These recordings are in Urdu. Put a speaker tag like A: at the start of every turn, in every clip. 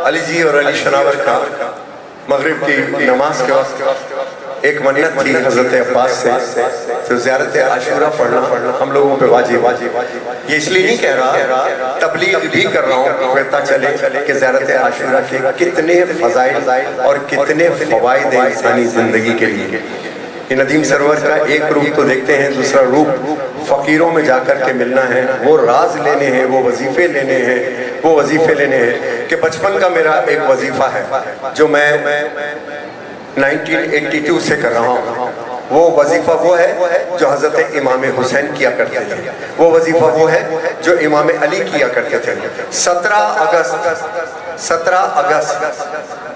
A: علی جی اور علی شناور کا مغرب کی نماز کے وقت ایک منت تھی حضرت عباس سے جو زیارت عاشورہ پڑھنا ہم لوگوں پہ واجب. یہ اس لیے نہیں کہہ رہا، تبلیغ بھی کر رہا ہوں پتہ چلے کہ زیارت عاشورہ کے کتنے فضائل اور کتنے فوائد ہیں انسانی زندگی کے لیے. یہ ندیم سرور کا ایک روپ تو دیکھتے ہیں، دوسرا روپ فقیروں میں جا کر کے ملنا ہے، وہ راز لینے ہیں، وہ وظیفے لینے ہیں کہ بچپن کا میرا ایک وظیفہ ہے جو میں 1982 سے کر رہا ہوں. وہ وظیفہ وہ ہے جو حضرت امام حسین کیا کرتے تھے، وہ وظیفہ وہ ہے جو امام علی کیا کرتے تھے. 17 اگست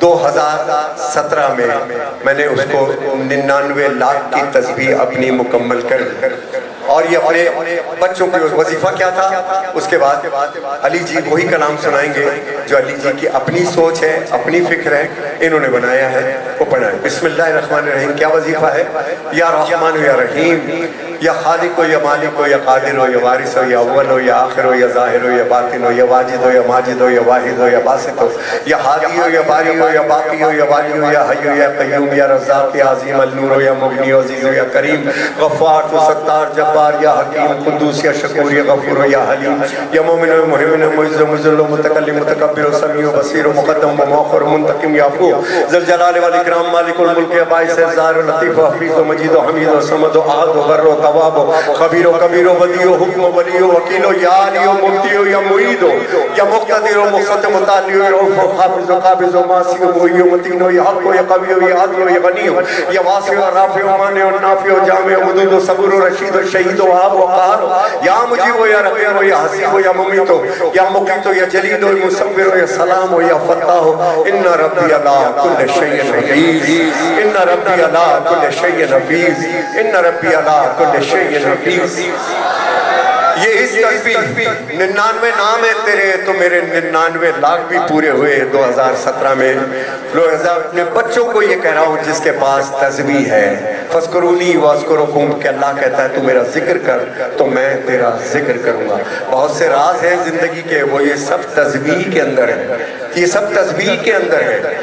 A: 2017 میں نے اس کو 99 لاکھ کی تسبیح اپنی مکمل کر اور یہ اپنے بچوں کی وظیفہ کیا تھا. اس کے بعد علی جی وہی کلام سنائیں گے جو علی جی کی اپنی سوچ ہے، اپنی فکر ہے، انہوں نے بنایا ہے، وہ پڑھائیں. بسم اللہ الرحمن الرحیم. کیا وظیفہ ہے؟ یا رحمان یا رحیم، یا خالق ہو یا مالک ہو یا قادر ہو یا وارث ہو یا اول ہو یا آخر ہو یا ظاہر ہو یا باطن ہو یا واجد ہو یا ماجد ہو یا واحد ہو یا باسط ہو یا ہادی ہو یا باری ہو یا باقی ہو یا والی ہو یا حی ہو یا قیوم یا رزاق یا عظیم النور ہو یا مغنی ہو عزیز ہو یا کریم، غفار و ستار جبار یا حکیم قدوس یا شکور یا غفور ہو یا حلیم، یا مومن و محمن و معز و مذل و متکلم متکبر و سمیع و بصیر و مقدم و مؤخر و منتقم یا عفو ذل جلال والاکرام مالک الملک یا باعث ظاہر و لطیف و حفیظ و مجید و حمید و صمد و احد و بر و تواب و خبیر و کبیر و ودی و حکم و ولی و وکیل و یا علی و مفتی و یا معید و یا مقتدر و مقصد متعلی و رؤوف و حافظ و قابض و ماسی و محی و متین و یا حق و یا قوی و یا عدل و یا غنی و یا واسع و رافع و مانع و نافع و جامع و مدود و صبر و رشید و شہید و وہاب و قہر یا مجیب و یا رقیب و یا حسیب و یا ممیت و یا مقیت و یا جلید و مصور و یا سلام و یا فتح و ان ربی علی کل شیء حفیظ، ان ربی علی کل شیء حفیظ، ان ربی علی کل شیء حفیظ. یہ اس تسبیح 99 نام ہے تیرے تو میرے 99 لاکھ بھی پورے ہوئے 2017 میں. اپنے بچوں کو یہ کہہ رہا ہوں جس کے پاس تسبیح ہے، فَاذْكُرُونِي وَاذْكُرُكُمْ کہ اللہ کہتا ہے تو میرا ذکر کر تو میں تیرا ذکر کروں گا. بہت سے راز ہیں زندگی کے، وہ یہ سب تسبیح کے اندر ہے، یہ سب تسبیح کے اندر ہے.